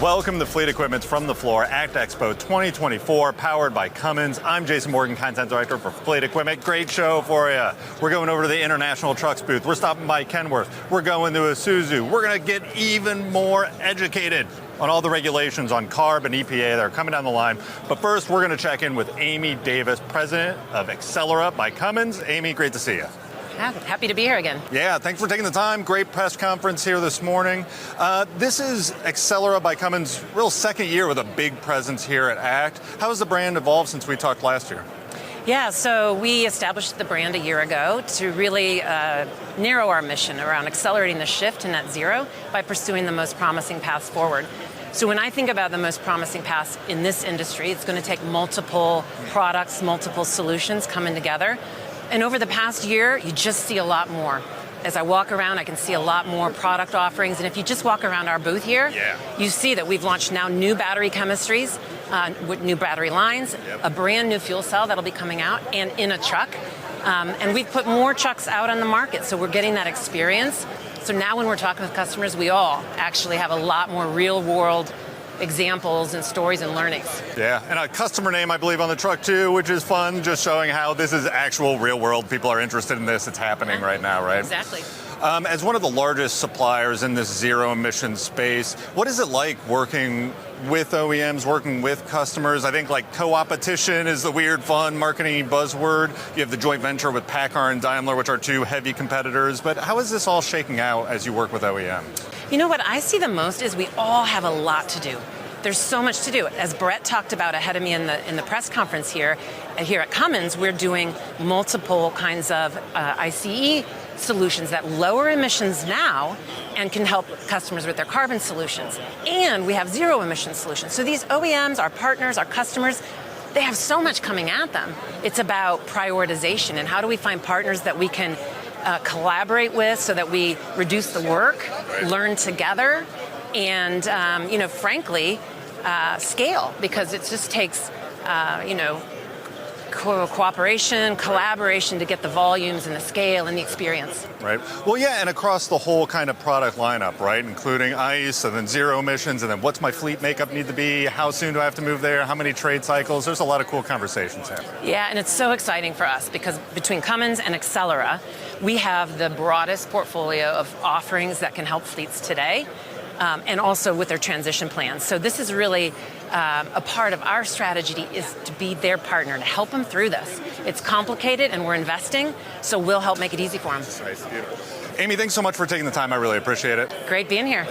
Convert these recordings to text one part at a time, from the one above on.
Welcome to Fleet Equipment's From the Floor ACT Expo 2024, powered by Cummins. I'm Jason Morgan, Content Director for Fleet Equipment. Great show for you. We're going over to the International Trucks booth. We're stopping by Kenworth. We're going to Isuzu. We're going to get even more educated on all the regulations on CARB and EPA that are coming down the line. But first, we're going to check in with Amy Davis, President of Accelera by Cummins. Amy, great to see you. Happy to be here again. Yeah, thanks for taking the time. Great press conference here this morning. This is Accelera by Cummins' real second year with a big presence here at ACT. How has the brand evolved since we talked last year? Yeah, so we established the brand a year ago to really narrow our mission around accelerating the shift to net zero by pursuing the most promising paths forward. So when I think about the most promising paths in this industry, it's going to take multiple products, multiple solutions coming together. And over the past year, you just see a lot more. As I walk around, I can see a lot more product offerings. And if you just walk around our booth here, you see that we've launched now new battery chemistries, with new battery lines, a brand new fuel cell that'll be coming out, and in a truck. And we've put more trucks out on the market, so we're getting that experience. So now when we're talking with customers, we all actually have a lot more real-world examples and stories and learnings. Yeah, and a customer name, I believe, on the truck too, which is fun, just showing how this is actual real world. People are interested in this. It's happening right now, right? Exactly. As one of the largest suppliers in this zero emission space, what is it like working with OEMs, working with customers? I think like co-opetition is the weird, fun marketing buzzword. You have the joint venture with PACCAR and Daimler, which are two heavy competitors. But how is this all shaking out as you work with OEMs? You know, what I see the most is we all have a lot to do. There's so much to do. As Brett talked about ahead of me in the press conference here at Cummins, we're doing multiple kinds of ICE solutions that lower emissions now and can help customers with their carbon solutions. And we have zero emission solutions. So these OEMs, our partners, our customers, they have so much coming at them. It's about prioritization and how do we find partners that we can collaborate with so that we reduce the work, learn together, and frankly, scale, because it just takes cooperation, collaboration to get the volumes and the scale and the experience. Right. Well, yeah, and across the whole kind of product lineup, right, including ICE and then zero emissions, and then what's my fleet makeup need to be? How soon do I have to move there? How many trade cycles? There's a lot of cool conversations happening. Yeah, and it's so exciting for us because between Cummins and Accelera, we have the broadest portfolio of offerings that can help fleets today. And also with their transition plans. So this is really a part of our strategy is to be their partner, to help them through this. It's complicated and we're investing, so we'll help make it easy for them. Nice, beautiful. Amy, thanks so much for taking the time. I really appreciate it. Great being here.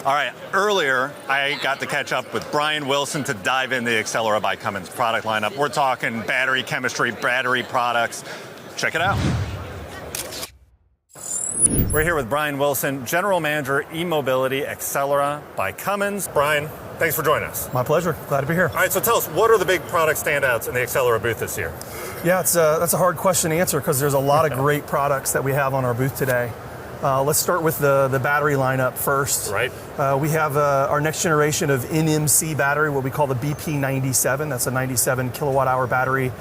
All right, earlier I got to catch up with Brian Wilson to dive into the Accelera by Cummins product lineup. We're talking battery chemistry, battery products. Check it out. We're here with Brian Wilson, General Manager, eMobility, Accelera by Cummins. Brian, thanks for joining us. My pleasure. Glad to be here. All right, so tell us, what are the big product standouts in the Accelera booth this year? Yeah, that's a hard question to answer because there's a lot of great products that we have on our booth today. Let's start with the battery lineup first. Right. We have our next generation of NMC battery, what we call the BP97. That's a 97 kilowatt hour battery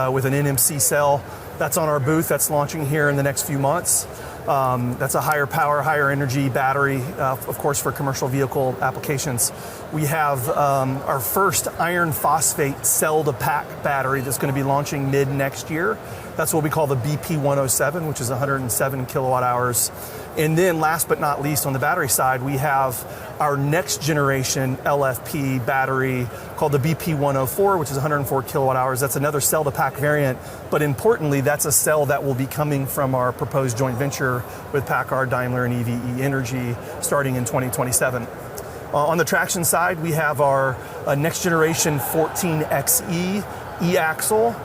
with an NMC cell. That's on our booth. That's launching here in the next few months. That's a higher power, higher energy battery, of course, for commercial vehicle applications. We have our first iron phosphate cell-to-pack battery that's going to be launching mid next year. That's what we call the BP107, which is 107 kilowatt hours. And then last but not least, on the battery side, we have our next generation LFP battery called the BP104, which is 104 kilowatt hours. That's another cell-to-pack variant, but importantly, that's a cell that will be coming from our proposed joint venture with PACCAR, Daimler, and EVE Energy starting in 2027. On the traction side, we have our next generation 14XE e-axle,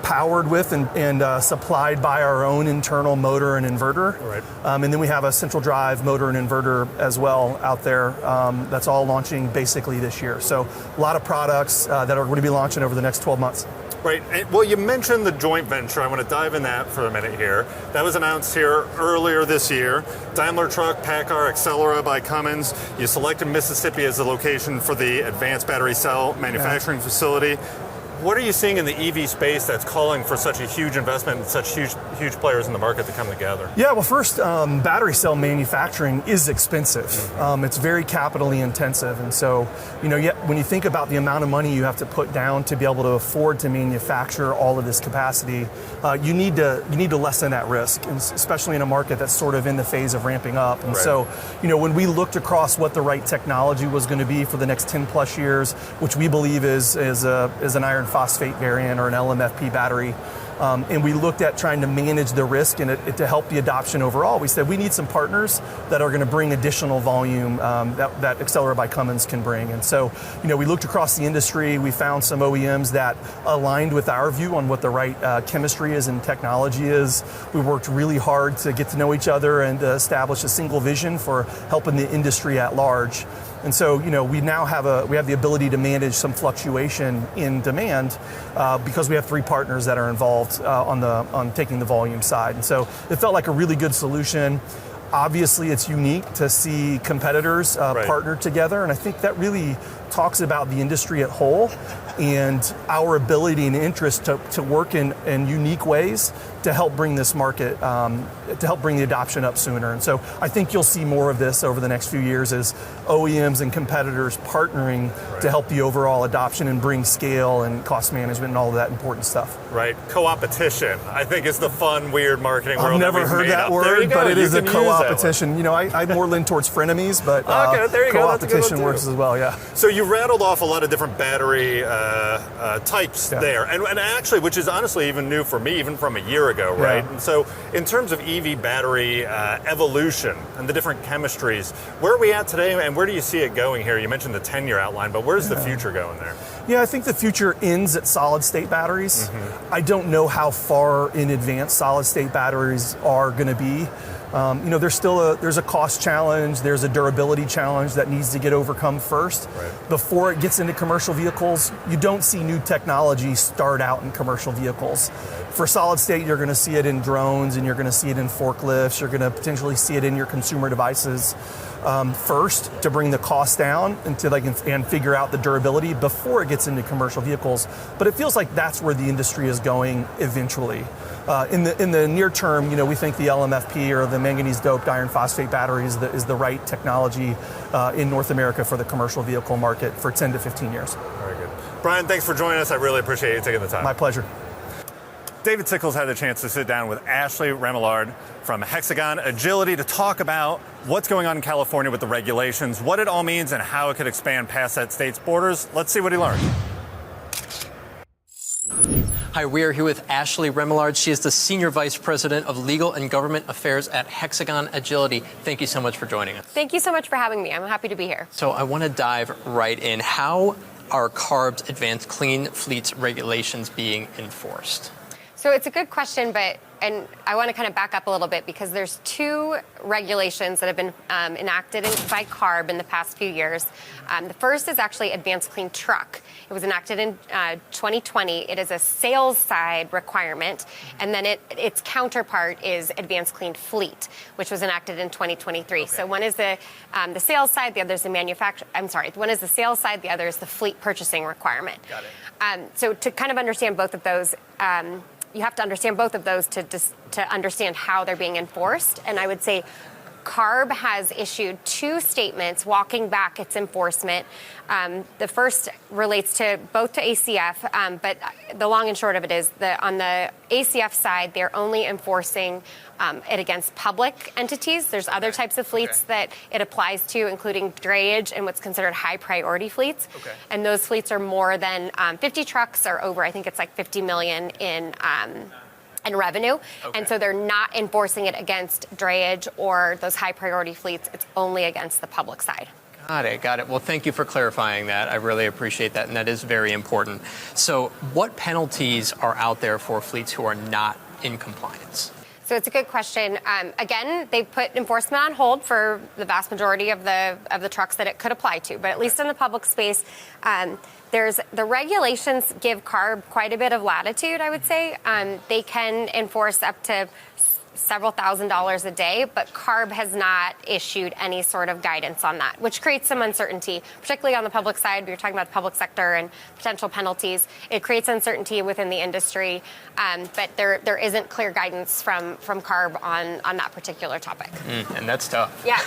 powered with and supplied by our own internal motor and inverter. Right. And then we have a central drive motor and inverter as well out there. That's all launching basically this year. So a lot of products that are going to be launching over the next 12 months. Right. Well, you mentioned the joint venture. I want to dive in that for a minute here. That was announced here earlier this year. Daimler Truck, PACCAR, Accelera by Cummins. You selected Mississippi as the location for the advanced battery cell manufacturing facility. What are you seeing in the EV space that's calling for such a huge investment and such huge players in the market to come together? Yeah, well, first, battery cell manufacturing is expensive. It's very capitally intensive, and so when you think about the amount of money you have to put down to be able to afford to manufacture all of this capacity, you need to lessen that risk, and especially in a market that's sort of in the phase of ramping up. And so, when we looked across what the right technology was going to be for the next 10 plus years, which we believe is an iron phosphate variant or an LMFP battery. And we looked at trying to manage the risk and to help the adoption overall. We said we need some partners that are going to bring additional volume that Accelera by Cummins can bring. And so, we looked across the industry. We found some OEMs that aligned with our view on what the right chemistry is and technology is. We worked really hard to get to know each other and to establish a single vision for helping the industry at large. And so, we now have the ability to manage some fluctuation in demand because we have 3 partners that are involved on taking the volume side. And so it felt like a really good solution. Obviously, it's unique to see competitors partner together, and I think that really talks about the industry at whole and our ability and interest to work in unique ways to help bring this market, to help bring the adoption up sooner. And so I think you'll see more of this over the next few years as OEMs and competitors partnering to help the overall adoption and bring scale and cost management and all of that important stuff. Right. Co-opetition, I think, is the fun, weird marketing world. I've never heard that word, but it is a co-opetition. I more lean towards frenemies, but co-opetition works as well, yeah. So you rattled off a lot of different battery types there, and actually, which is honestly even new for me, even from a year ago, right? Yeah. And so in terms of EV battery evolution and the different chemistries, where are we at today, and where do you see it going here? You mentioned the 10-year outline, but where's the future going there? Yeah, I think the future ends at solid-state batteries. I don't know how far in advance solid-state batteries are going to be. There's a cost challenge, there's a durability challenge that needs to get overcome first. Before it gets into commercial vehicles, you don't see new technology start out in commercial vehicles. For solid state, you're going to see it in drones, and you're going to see it in forklifts, you're going to potentially see it in your consumer devices first to bring the cost down and figure out the durability before it gets into commercial vehicles. But it feels like that's where the industry is going eventually. In the near term, we think the LMFP or the manganese doped iron phosphate battery is the right technology in North America for the commercial vehicle market for 10 to 15 years. Very good. Brian, thanks for joining us. I really appreciate you taking the time. My pleasure. David Sickels had the chance to sit down with Ashley Remillard from Hexagon Agility to talk about what's going on in California with the regulations, what it all means, and how it could expand past that state's borders. Let's see what he learned. Hi, we are here with Ashley Remillard. She is the Senior Vice President of Legal and Government Affairs at Hexagon Agility. Thank you so much for joining us. Thank you so much for having me. I'm happy to be here. So I want to dive right in. How are CARB's Advanced Clean Fleets regulations being enforced? So it's a good question, and I want to kind of back up a little bit because there's 2 regulations that have been enacted by CARB in the past few years. The first is actually Advanced Clean Truck. It was enacted in 2020. It is a sales side requirement, and then its counterpart is Advanced Clean Fleet, which was enacted in 2023. Okay. So one is the sales side, the other is the one is the sales side, the other is the fleet purchasing requirement. Got it. So to kind of understand both of those, you have to understand both of those to understand how they're being enforced. And I would say CARB has issued 2 statements walking back its enforcement. The first relates to both to ACF, but the long and short of it is that on the ACF side, they're only enforcing it against public entities. There's other types of fleets that it applies to, including drayage and what's considered high priority fleets. Okay. And those fleets are more than 50 trucks or over, I think it's like 50 million in revenue. Okay. And so they're not enforcing it against drayage or those high priority fleets. It's only against the public side. Got it. Well, thank you for clarifying that. I really appreciate that, and that is very important. So what penalties are out there for fleets who are not in compliance? So it's a good question. Again, they've put enforcement on hold for the vast majority of the trucks that it could apply to. But at least in the public space, the regulations give CARB quite a bit of latitude, I would say. They can enforce up to several $1,000s a day, but CARB has not issued any sort of guidance on that, which creates some uncertainty, particularly on the public side. We were talking about the public sector and potential penalties. It creates uncertainty within the industry, but there isn't clear guidance from CARB on that particular topic. And that's tough. Yeah,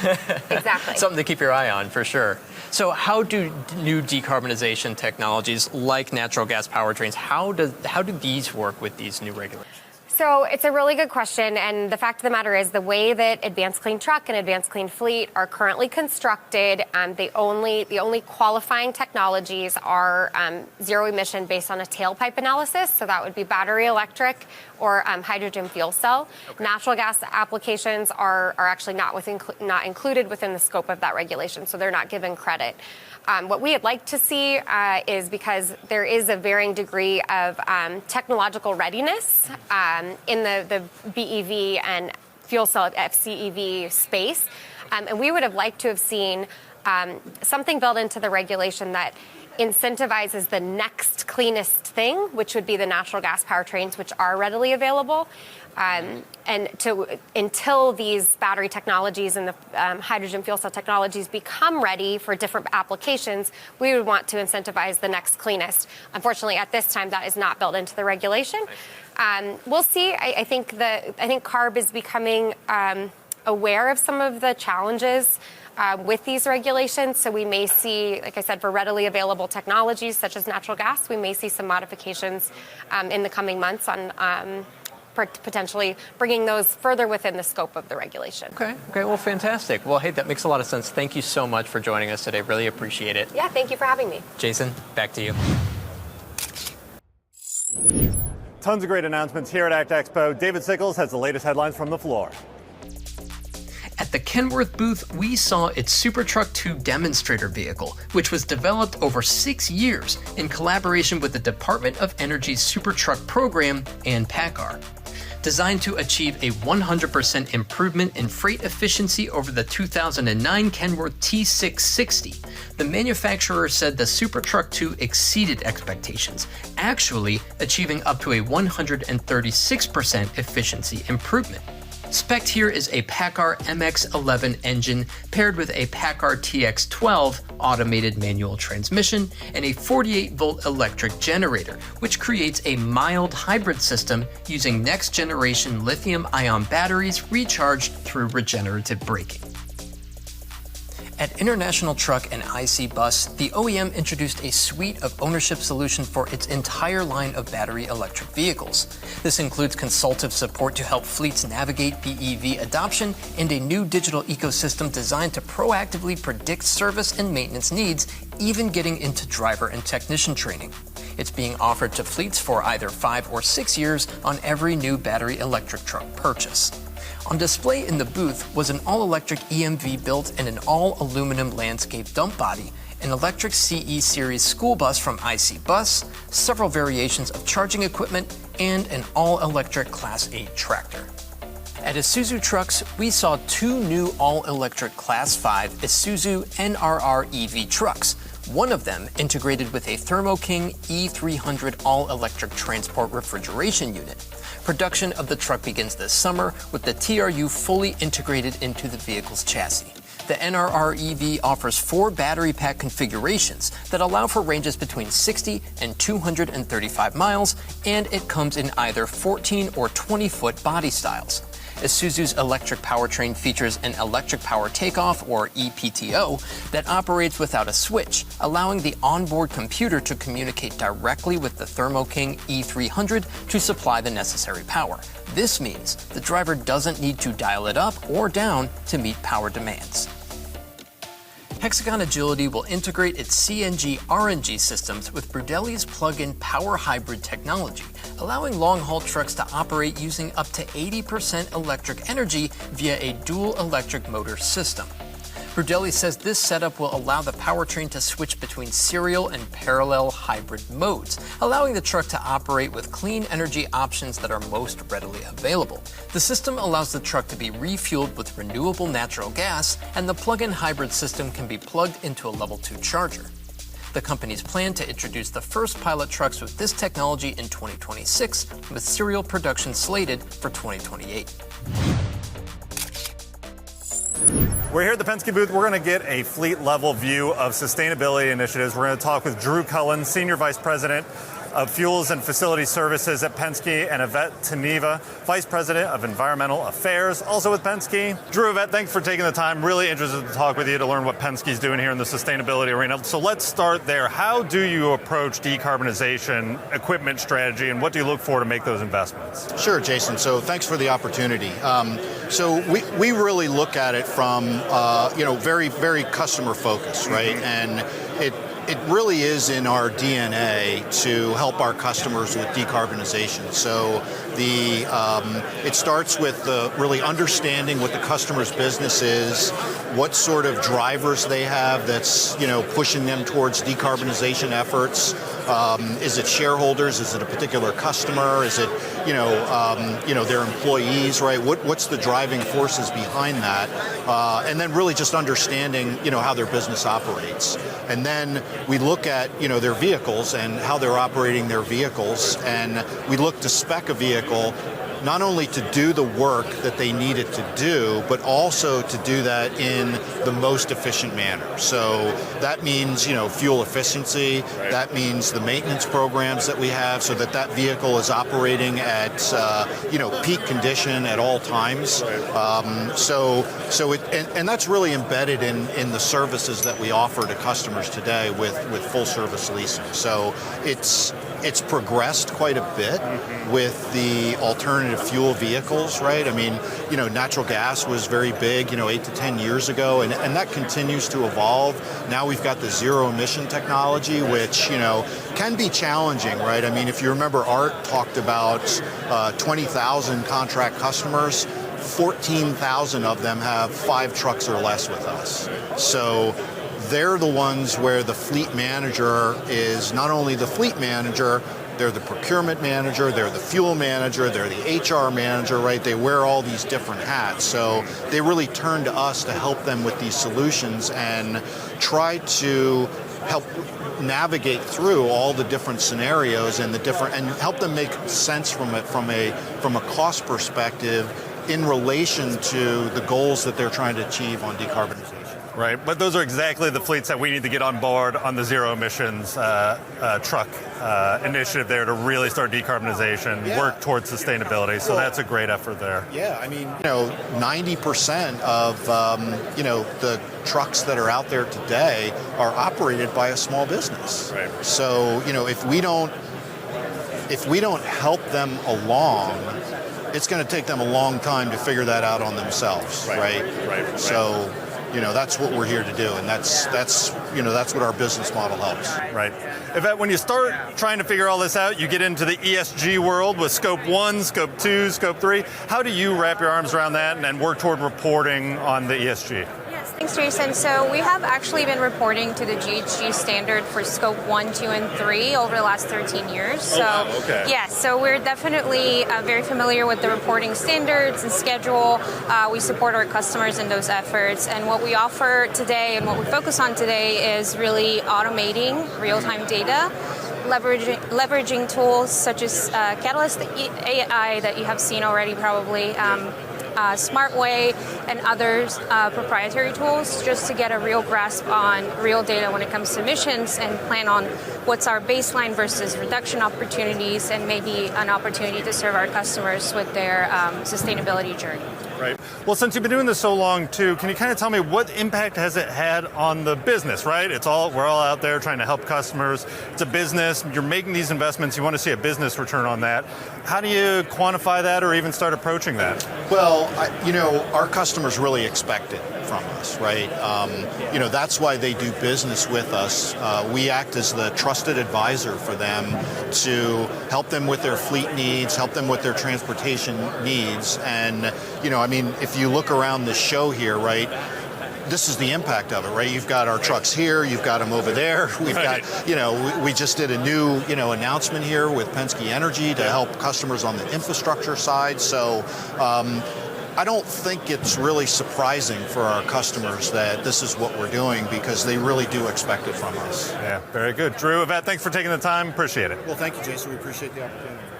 exactly. Something to keep your eye on, for sure. So how do new decarbonization technologies like natural gas powertrains, how do these work with these new regulations? So it's a really good question, and the fact of the matter is the way that Advanced Clean Truck and Advanced Clean Fleet are currently constructed, the only qualifying technologies are zero emission based on a tailpipe analysis. So that would be battery electric or hydrogen fuel cell. Okay. Natural gas applications are actually not included within the scope of that regulation, so they're not given credit. What we would like to see is, because there is a varying degree of technological readiness in the BEV and fuel cell FCEV space, and we would have liked to have seen something built into the regulation that incentivizes the next cleanest thing, which would be the natural gas powertrains, which are readily available. Until these battery technologies and the hydrogen fuel cell technologies become ready for different applications, we would want to incentivize the next cleanest. Unfortunately, at this time, that is not built into the regulation. We'll see. I think CARB is becoming aware of some of the challenges with these regulations. So we may see, like I said, for readily available technologies such as natural gas, we may see some modifications in the coming months on potentially bringing those further within the scope of the regulation. Okay, well, fantastic. Well, hey, that makes a lot of sense. Thank you so much for joining us today. Really appreciate it. Yeah, thank you for having me. Jason, back to you. Tons of great announcements here at ACT Expo. David Sickels has the latest headlines from the floor. At the Kenworth booth, we saw its SuperTruck 2 demonstrator vehicle, which was developed over 6 years in collaboration with the Department of Energy's SuperTruck program and PACCAR. Designed to achieve a 100% improvement in freight efficiency over the 2009 Kenworth T660, the manufacturer said the SuperTruck 2 exceeded expectations, actually achieving up to a 136% efficiency improvement. Spec'd here is a PACCAR MX-11 engine paired with a PACCAR TX-12 automated manual transmission and a 48-volt electric generator, which creates a mild hybrid system using next-generation lithium-ion batteries recharged through regenerative braking. At International Truck and IC Bus, the OEM introduced a suite of ownership solutions for its entire line of battery electric vehicles. This includes consultative support to help fleets navigate BEV adoption and a new digital ecosystem designed to proactively predict service and maintenance needs, even getting into driver and technician training. It's being offered to fleets for either 5 or 6 years on every new battery electric truck purchase. On display in the booth was an all-electric EMV built in an all-aluminum landscape dump body, an electric CE Series school bus from IC Bus, several variations of charging equipment, and an all-electric Class 8 tractor. At Isuzu Trucks, we saw 2 new all-electric Class 5 Isuzu NRR EV trucks, one of them integrated with a Thermo King E300 all-electric transport refrigeration unit. Production of the truck begins this summer, with the TRU fully integrated into the vehicle's chassis. The NRR EV offers 4 battery pack configurations that allow for ranges between 60 and 235 miles, and it comes in either 14 or 20-foot body styles. Isuzu's electric powertrain features an electric power takeoff, or EPTO, that operates without a switch, allowing the onboard computer to communicate directly with the Thermo King E300 to supply the necessary power. This means the driver doesn't need to dial it up or down to meet power demands. Hexagon Agility will integrate its CNG-RNG systems with Brunelli's plug-in power hybrid technology, allowing long-haul trucks to operate using up to 80% electric energy via a dual electric motor system. Brunelli says this setup will allow the powertrain to switch between serial and parallel hybrid modes, allowing the truck to operate with clean energy options that are most readily available. The system allows the truck to be refueled with renewable natural gas, and the plug-in hybrid system can be plugged into a level 2 charger. The companies plan to introduce the first pilot trucks with this technology in 2026, with serial production slated for 2028. We're here at the Penske booth. We're going to get a fleet-level view of sustainability initiatives. We're going to talk with Drew Cullen, Senior Vice President of Fuels and Facility Services at Penske, and Yvette Teneva, Vice President of Environmental Affairs, also with Penske. Drew, Yvette, thanks for taking the time. Really interested to talk with you to learn what Penske's doing here in the sustainability arena. So let's start there. How do you approach decarbonization, equipment strategy, and what do you look for to make those investments? Sure, Jason. So thanks for the opportunity. So we really look at it from, very, very customer focused, right? And it really is in our DNA to help our customers with decarbonization. So it starts with really understanding what the customer's business is, what sort of drivers they have that's pushing them towards decarbonization efforts. Is it shareholders? Is it a particular customer? Is it their employees? Right? What's the driving forces behind that? And then really just understanding how their business operates. And then we look at their vehicles and how they're operating their vehicles, and we look to spec a vehicle not only to do the work that they need it to do, but also to do that in the most efficient manner. So that means, fuel efficiency. Right. That means the maintenance programs that we have so that vehicle is operating at, peak condition at all times. Right. And that's really embedded in the services that we offer to customers today with full service leasing. So it's progressed quite a bit with the alternative fuel vehicles, right? I mean, natural gas was very big, 8 to 10 years ago, and that continues to evolve. Now we've got the zero emission technology, which, can be challenging, right? I mean, if you remember, Art talked about 20,000 contract customers. 14,000 of them have 5 trucks or less with us. So they're the ones where the fleet manager is not only the fleet manager, they're the procurement manager, they're the fuel manager, they're the HR manager, right? They wear all these different hats. So they really turn to us to help them with these solutions and try to help navigate through all the different scenarios and help them make sense from a cost perspective in relation to the goals that they're trying to achieve on decarbonization. Right, but those are exactly the fleets that we need to get on board on the zero emissions truck initiative there to really start decarbonization, work towards sustainability. So that's a great effort there. Yeah, I mean, 90% of the trucks that are out there today are operated by a small business. Right. So if we don't help them along, it's going to take them a long time to figure that out on themselves. Right. So. That's what we're here to do, and that's what our business model helps. Right. Yvette, when you start trying to figure all this out, you get into the ESG world with Scope 1, Scope 2, Scope 3. How do you wrap your arms around that and work toward reporting on the ESG? Thanks, Jason. So we have actually been reporting to the GHG standard for Scope 1, 2, and 3 over the last 13 years. So, wow, okay. Yeah, so we're definitely very familiar with the reporting standards and schedule. We support our customers in those efforts. And what we offer today and what we focus on today is really automating real-time data, leveraging tools such as Catalyst AI that you have seen already probably, SmartWay, and others proprietary tools, just to get a real grasp on real data when it comes to emissions and plan on what's our baseline versus reduction opportunities and maybe an opportunity to serve our customers with their sustainability journey. Right. Well, since you've been doing this so long, too, can you kind of tell me what impact has it had on the business, right? We're all out there trying to help customers. It's a business. You're making these investments. You want to see a business return on that. How do you quantify that or even start approaching that? Well, our customers really expect it from us, right? That's why they do business with us. We act as the trusted advisor for them to help them with their fleet needs, help them with their transportation needs. And, if you look around the show here, right, this is the impact of it, right? You've got our trucks here, you've got them over there. We've got, we just did a new, announcement here with Penske Energy to help customers on the infrastructure side. So, I don't think it's really surprising for our customers that this is what we're doing because they really do expect it from us. Yeah, very good. Drew, Yvette, thanks for taking the time. Appreciate it. Well, thank you, Jason. We appreciate the opportunity.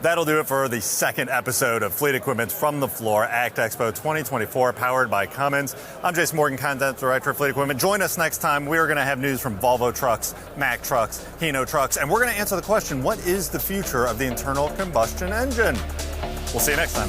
That'll do it for the second episode of Fleet Equipment from the Floor, ACT Expo 2024, powered by Cummins. I'm Jason Morgan, Content Director of Fleet Equipment. Join us next time. We're going to have news from Volvo Trucks, Mack Trucks, Hino Trucks, and we're going to answer the question, what is the future of the internal combustion engine? We'll see you next time.